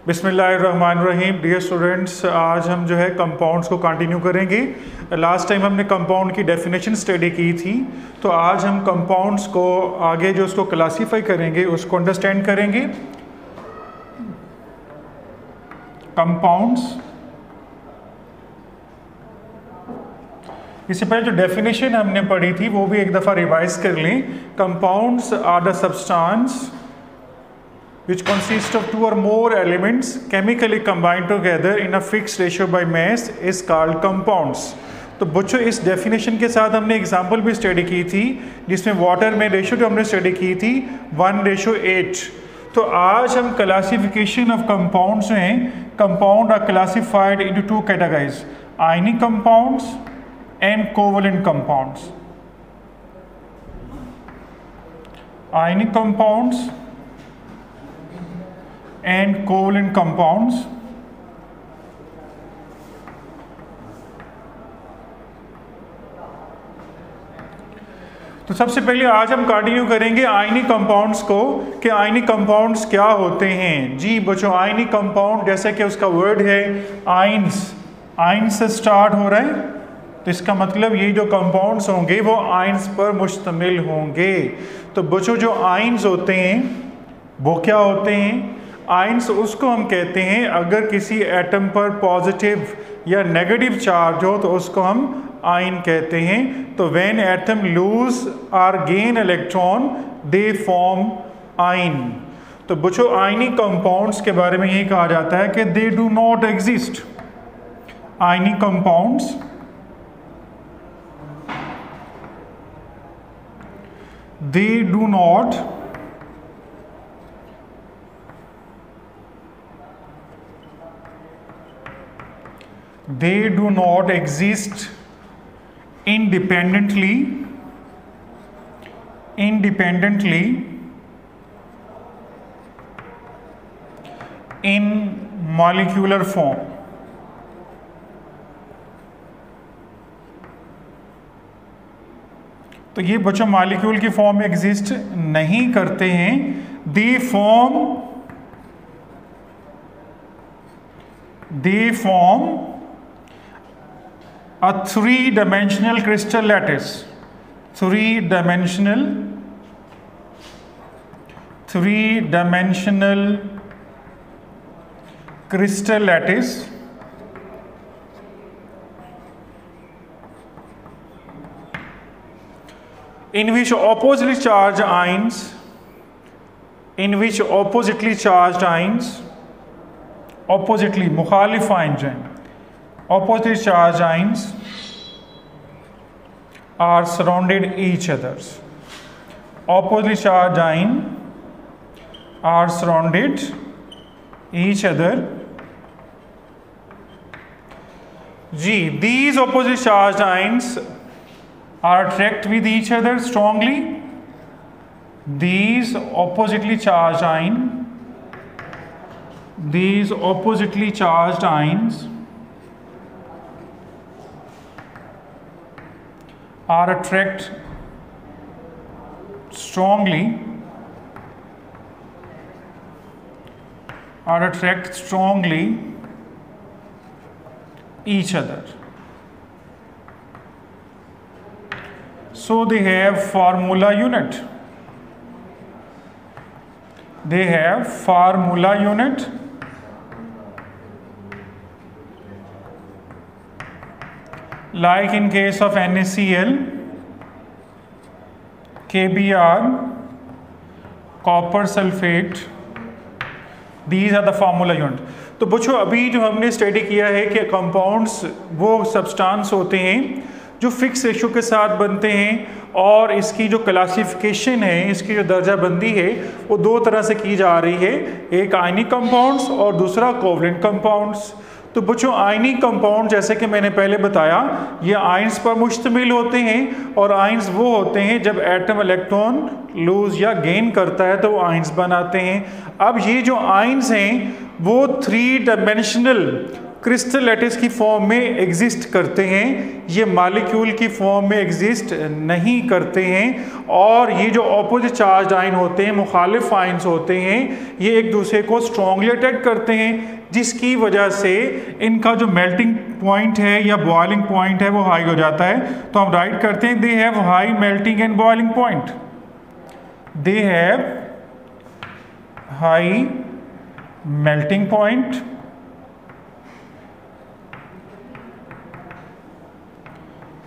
बिस्मिल्लाहिर्रहमानिर्रहीम। Dear students, आज हम जो है कंपाउंड्स को कंटिन्यू करेंगे। लास्ट टाइम हमने कंपाउंड की डेफिनेशन स्टडी की थी, तो आज हम कंपाउंड्स को आगे जो उसको क्लासीफाई करेंगे उसको अंडरस्टैंड करेंगे। कंपाउंड्स, इससे पहले जो डेफिनेशन हमने पढ़ी थी वो भी एक दफ़ा रिवाइज कर लें। Compounds are the substance which consist of two or more elements chemically combined together in a fixed ratio by mass is called compounds। तो बच्चों, इस डेफिनेशन के साथ हमने एग्जांपल भी स्टडी की थी, जिसमें वाटर में रेशो जो हमने स्टडी की थी 1:8। तो आज हम क्लासिफिकेशन ऑफ कंपाउंड्स में, compound are classified into two categories, ionic compounds and covalent compounds. Ionic compounds and covalent compounds। तो सबसे पहले आज हम कंटिन्यू करेंगे आयनिक कंपाउंड्स को कि आयनिक कंपाउंड्स क्या होते हैं। जी बच्चों, आयनिक कंपाउंड जैसे कि उसका वर्ड है आइंस, आइंस से स्टार्ट हो रहा है, तो इसका मतलब ये जो कंपाउंड्स होंगे वो आइंस पर मुश्तमिल होंगे। तो बच्चों, जो आइंस होते हैं वो क्या होते हैं? आइंस उसको हम कहते हैं अगर किसी एटम पर पॉजिटिव या नेगेटिव चार्ज हो तो उसको हम आयन कहते हैं। तो व्हेन एटम लूज और gain electron they form ion. तो बच्चों, आयनिक कंपाउंड्स के बारे में यही कहा जाता है कि they do not exist. Ionic compounds they do not exist independently in molecular form। तो ये बच्चों मॉलिक्यूल की फॉर्म में एग्जिस्ट नहीं करते हैं। They form a three-dimensional crystal lattice, three-dimensional crystal lattice in which oppositely charged ions oppositely मुखालिफ ion हैं, opposite charged ions are surrounded each others। Oppositely charged ions are surrounded each other। G, these opposite charged ions are attract with each other strongly। These oppositely charged ions are attract strongly each other। So they have formula unit। Like in case of NaCl, KBr, copper sulfate, these are the formula unit। तो बच्चों, अभी जो हमने study किया है कि compounds वो substance होते हैं जो फिक्स रेशो के साथ बनते हैं, और इसकी जो क्लासिफिकेशन है, इसकी जो दर्जाबंदी है वो दो तरह से की जा रही है, एक आयनिक कंपाउंड्स और दूसरा कोवलेंट कंपाउंड्स। तो बच्चों, आयनिक कंपाउंड जैसे कि मैंने पहले बताया ये आयंस पर मुश्तमिल होते हैं, और आयंस वो होते हैं जब एटम इलेक्ट्रॉन लूज या गेन करता है तो वो आयंस बनाते हैं। अब ये जो आयंस हैं वो थ्री डायमेंशनल क्रिस्टल लैटिस की फॉर्म में एग्जिस्ट करते हैं, ये मॉलिक्यूल की फॉर्म में एग्जिस्ट नहीं करते हैं। और ये जो ऑपोजिट चार्ज आयन होते हैं, मुखालिफ आयन्स होते हैं, ये एक दूसरे को स्ट्रॉन्गली अट्रैक्ट करते हैं, जिसकी वजह से इनका जो मेल्टिंग पॉइंट है या बॉइलिंग पॉइंट है वो हाई हो जाता है। तो हम राइट करते हैं they have high melting and boiling point, they have high melting point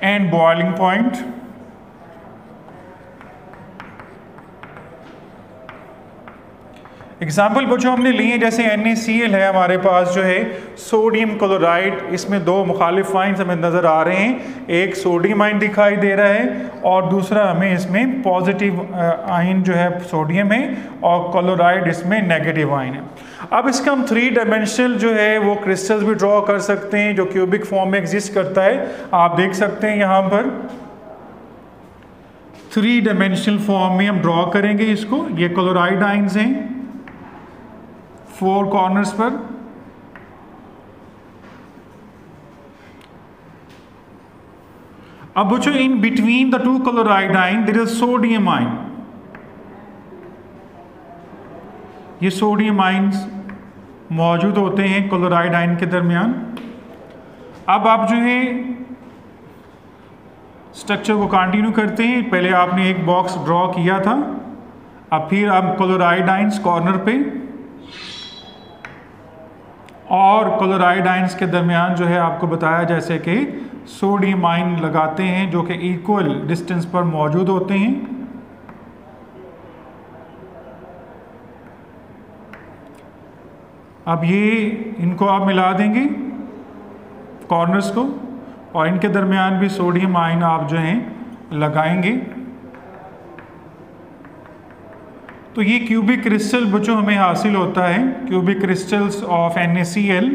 and boiling point. Example बच्चों हमने लिए, जैसे NaCl है हमारे पास जो है सोडियम क्लोराइड, इसमें दो मुखालिफ आयन्स हमें नज़र आ रहे हैं, एक सोडियम आयन दिखाई दे रहा है और दूसरा हमें इसमें पॉजिटिव आयन जो है सोडियम है और क्लोराइड इसमें नेगेटिव आयन है। अब इसका हम 3 डायमेंशनल जो है वो क्रिस्टल्स भी ड्रॉ कर सकते हैं जो क्यूबिक फॉर्म में एग्जिस्ट करता है। आप देख सकते हैं यहाँ पर 3 डायमेंशनल फॉर्म में हम ड्रॉ करेंगे इसको। ये क्लोराइड आयन्स हैं 4 कॉर्नर्स पर, अब बच्चों in between the 2 chloride ion there is sodium ion, ये सोडियम आयन्स मौजूद होते हैं क्लोराइड आयन के दरमियान। अब आप जो है स्ट्रक्चर को कंटिन्यू करते हैं, पहले आपने एक बॉक्स ड्रॉ किया था, अब फिर आप क्लोराइड आयन्स कॉर्नर पे और क्लोराइड आयन्स के दरमियान जो है आपको बताया जैसे कि सोडियम आयन लगाते हैं जो कि इक्वल डिस्टेंस पर मौजूद होते हैं। अब ये इनको आप मिला देंगे कॉर्नर्स को और इनके दरमियान भी सोडियम आयन आप जो हैं लगाएंगे। तो ये क्यूबिक क्रिस्टल बच्चों हमें हासिल होता है, क्यूबिक क्रिस्टल्स ऑफ NaCl।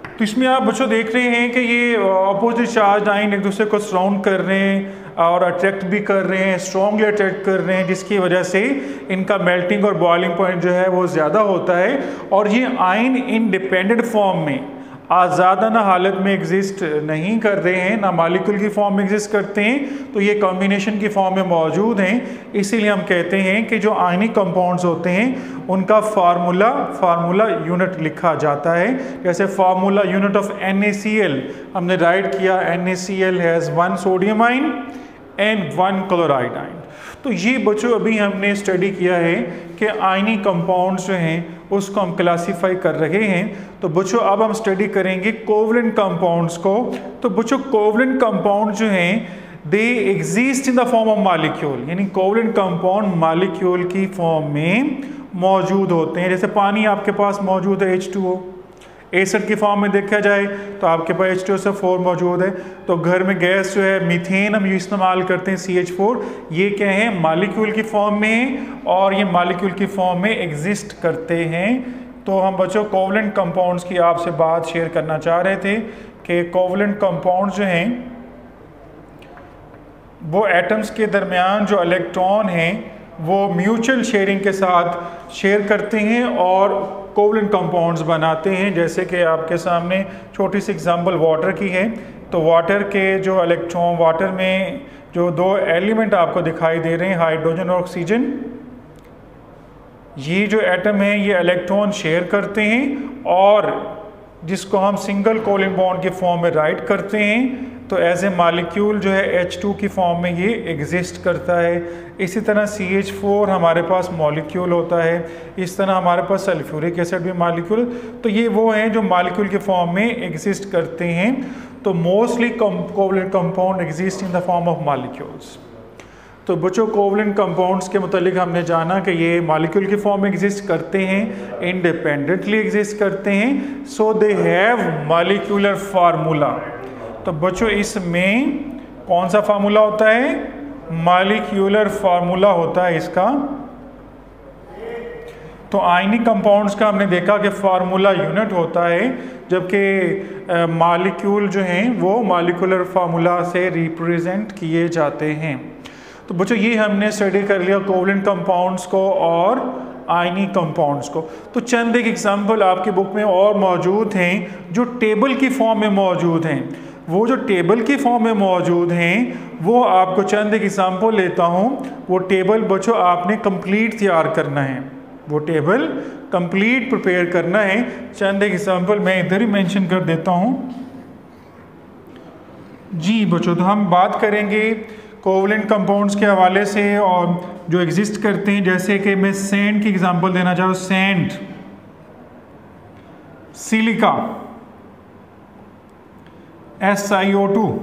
तो इसमें आप बच्चों देख रहे हैं कि ये अपोजिट चार्ज आयन एक दूसरे को सराउंड कर रहे हैं और अट्रैक्ट भी कर रहे हैं, स्ट्रॉन्गली अट्रैक्ट कर रहे हैं, जिसकी वजह से इनका मेल्टिंग और बॉइलिंग पॉइंट जो है वो ज़्यादा होता है। और ये आयन इंडिपेंडेंट फॉर्म में आज़ादाना हालत में एग्जिस्ट नहीं कर रहे हैं, ना मॉलिक्यूल की फॉर्म में एग्जिस्ट करते हैं, तो ये कॉम्बिनेशन की फॉर्म में मौजूद हैं। इसीलिए हम कहते हैं कि जो आयनिक कंपाउंड्स होते हैं उनका फार्मूला यूनिट लिखा जाता है। जैसे फार्मूला यूनिट ऑफ NaCl हमने राइट किया, NaCl has 1 sodium ion and 1 chloride ion. तो ये बच्चों अभी हमने स्टडी किया है कि आयनिक कंपाउंड्स जो हैं उसको हम क्लासीफाई कर रहे हैं। तो बच्चों अब हम स्टडी करेंगे कोवलेंट कंपाउंड्स को। तो बच्चों कोवलेंट कंपाउंड जो हैं they exist in the form of molecule, यानी कोवलेंट कंपाउंड मॉलिक्यूल की फॉर्म में मौजूद होते हैं। जैसे पानी आपके पास मौजूद है H2O, एसिड की फॉर्म में देखा जाए तो आपके पास H2SO4 मौजूद है। तो घर में गैस जो है मीथेन हम इस्तेमाल करते हैं CH4, ये क्या है मॉलिक्यूल की फॉर्म में और ये मॉलिक्यूल की फॉर्म में एग्जिस्ट करते हैं। तो हम बच्चों कोवलेंट कंपाउंड्स की आपसे बात शेयर करना चाह रहे थे कि कोवलेंट कंपाउंड्स जो हैं वो एटम्स के दरमियान जो इलेक्ट्रॉन हैं वो म्यूचुअल शेयरिंग के साथ शेयर करते हैं और कोवलेंट कंपाउंड्स बनाते हैं। जैसे कि आपके सामने छोटी सी एग्जांपल वाटर की है। तो वाटर के जो इलेक्ट्रॉन, वाटर में जो 2 एलिमेंट आपको दिखाई दे रहे हैं हाइड्रोजन और ऑक्सीजन, ये जो एटम है ये इलेक्ट्रॉन शेयर करते हैं और जिसको हम सिंगल कोवलेंट बॉन्ड के फॉर्म में राइट करते हैं। तो एज ए मॉलिक्यूल जो है H2 की फॉर्म में ये एग्जिस्ट करता है। इसी तरह CH4 हमारे पास मॉलिक्यूल होता है, इस तरह हमारे पास सल्फ्यूरिक एसिड भी मॉलिक्यूल। तो ये वो हैं जो मॉलिक्यूल के फॉर्म में एग्जिस्ट करते हैं। तो mostly covalent compound exist in the form of molecules. तो बच्चों कोवलेंट कंपाउंड्स के मुतालिक हमने जाना कि ये मॉलिक्यूल की फॉर्म में एग्जिस्ट करते हैं, इंडिपेंडेंटली एग्जिस्ट करते हैं। सो दे हैव मॉलिक्यूलर फार्मूला। तो बच्चों इसमें कौन सा फार्मूला होता है? मॉलिक्यूलर फार्मूला होता है इसका। तो आयनिक कंपाउंड्स का हमने देखा कि फार्मूला यूनिट होता है, जबकि मॉलिक्यूल जो हैं वो मॉलिक्यूलर फार्मूला से रिप्रेजेंट किए जाते हैं। तो बच्चों ये हमने स्टडी कर लिया कोवलेंट कंपाउंड्स को और आयनिक कंपाउंड्स को। तो चंद एक एग्जांपल आपकी बुक में और मौजूद हैं जो टेबल की फॉर्म में मौजूद हैं। वो जो टेबल की फॉर्म में मौजूद हैं वो आपको चंद एक एग्जांपल लेता हूँ। वो टेबल बच्चों आपने कंप्लीट तैयार करना है, वो टेबल कंप्लीट प्रिपेयर करना है। चंद एक एग्जांपल मैं इधर ही मेंशन कर देता हूँ जी बच्चों। तो हम बात करेंगे कोवलेंट कंपाउंड्स के हवाले से और जो एग्जिस्ट करते हैं, जैसे कि मैं सैंड की एग्जांपल देना चाहूँ। सैंड, सिलिका SiO2,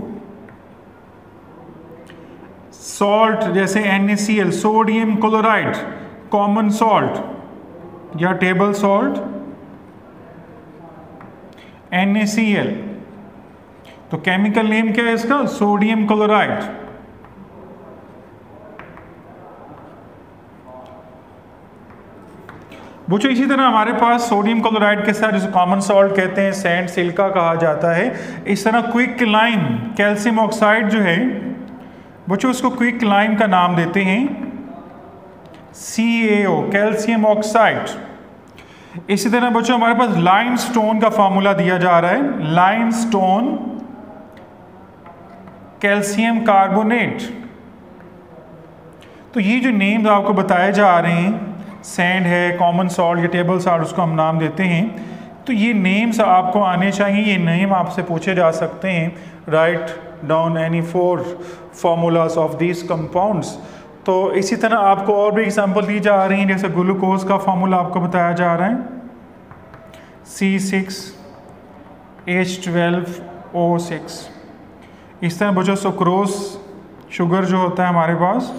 सॉल्ट जैसे NaCl, sodium chloride, common salt या टेबल सॉल्ट NaCl। तो केमिकल नेम क्या है इसका? Sodium chloride. बच्चों इसी तरह हमारे पास सोडियम क्लोराइड के साथ जिसे कॉमन सॉल्ट कहते हैं, सैंड, सिलिका कहा जाता है। इस तरह क्विक लाइम, कैल्शियम ऑक्साइड जो है बच्चों उसको क्विक लाइम का नाम देते हैं CaO, कैल्शियम ऑक्साइड। इसी तरह बच्चों हमारे पास लाइमस्टोन का फार्मूला दिया जा रहा है, लाइमस्टोन कैल्शियम कार्बोनेट। तो ये जो नेम्स आपको बताए जा रहे हैं, सैंड है, कॉमन सॉल्ट या टेबल सॉल्ट उसको हम नाम देते हैं। तो ये नेम्स आपको आने चाहिए, ये नेम आपसे पूछे जा सकते हैं। Write down any 4 formulas of these compounds. तो इसी तरह आपको और भी एग्जांपल दी जा रही हैं, जैसे ग्लूकोज का फार्मूला आपको बताया जा रहा है C6H12O6। इस तरह बच्चों सुक्रोज शुगर जो होता है हमारे पास,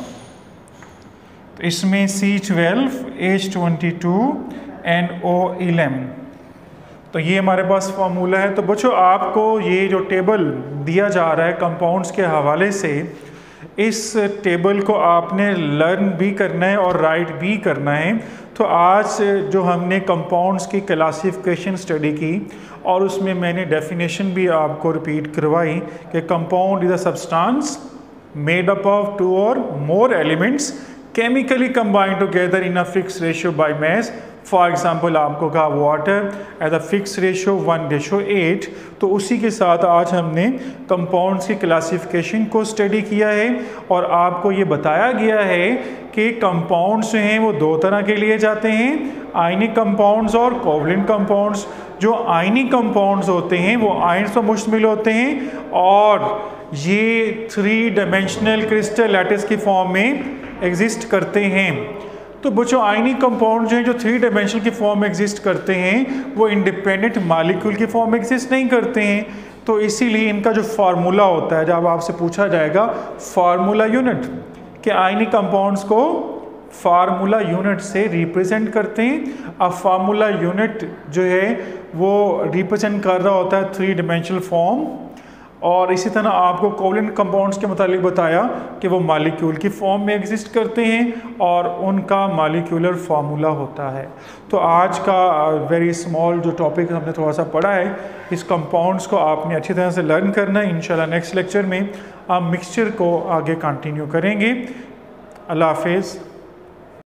तो इसमें C12H22NO11। तो ये हमारे पास फार्मूला है। तो बच्चों आपको ये जो टेबल दिया जा रहा है कंपाउंड्स के हवाले से, इस टेबल को आपने लर्न भी करना है और राइट भी करना है। तो आज जो हमने कंपाउंड्स की क्लासिफिकेशन स्टडी की और उसमें मैंने डेफिनेशन भी आपको रिपीट करवाई कि compound is a substance made up of 2 or more elements chemically combined together in a fixed ratio by mass। For example आपको कहा water at a fix ratio 1:8। तो उसी के साथ आज हमने कंपाउंड्स की क्लासिफिकेशन को स्टडी किया है और आपको ये बताया गया है कि कंपाउंड्स जो हैं वो 2 तरह के लिए जाते हैं, आयनिक कंपाउंड्स और कोवलेंट कंपाउंड्स। जो आयनिक कंपाउंड्स होते हैं वो आयन्स पर मुश्तमिल होते हैं और ये 3 डायमेंशनल क्रिस्टल लैटिस की फॉर्म में एग्जिस्ट करते हैं। तो बच्चों आयनिक कंपाउंड जो हैं जो 3 डायमेंशनल की फॉर्म में एग्जिस्ट करते हैं वो इंडिपेंडेंट मॉलिक्यूल की फॉर्म में एग्जिस्ट नहीं करते हैं। तो इसीलिए इनका जो फार्मूला होता है, जब आपसे पूछा जाएगा फार्मूला यूनिट, कि आयनिक कंपाउंड्स को फार्मूला यूनिट से रिप्रेजेंट करते हैं। अब फार्मूला यूनिट जो है वो रिप्रेजेंट कर रहा होता है 3 डायमेंशनल फॉर्म। और इसी तरह आपको कोवलेंट कंपाउंड्स के मुतालिक बताया कि वो मॉलिक्यूल की फॉर्म में एग्जिस्ट करते हैं और उनका मॉलिक्यूलर फार्मूला होता है। तो आज का वेरी स्मॉल जो टॉपिक हमने थोड़ा सा पढ़ा है, इस कंपाउंड्स को आपने अच्छी तरह से लर्न करना है। इंशाल्लाह नेक्स्ट लेक्चर में आप मिक्सचर को आगे कंटिन्यू करेंगे। अल्लाह हाफिज़।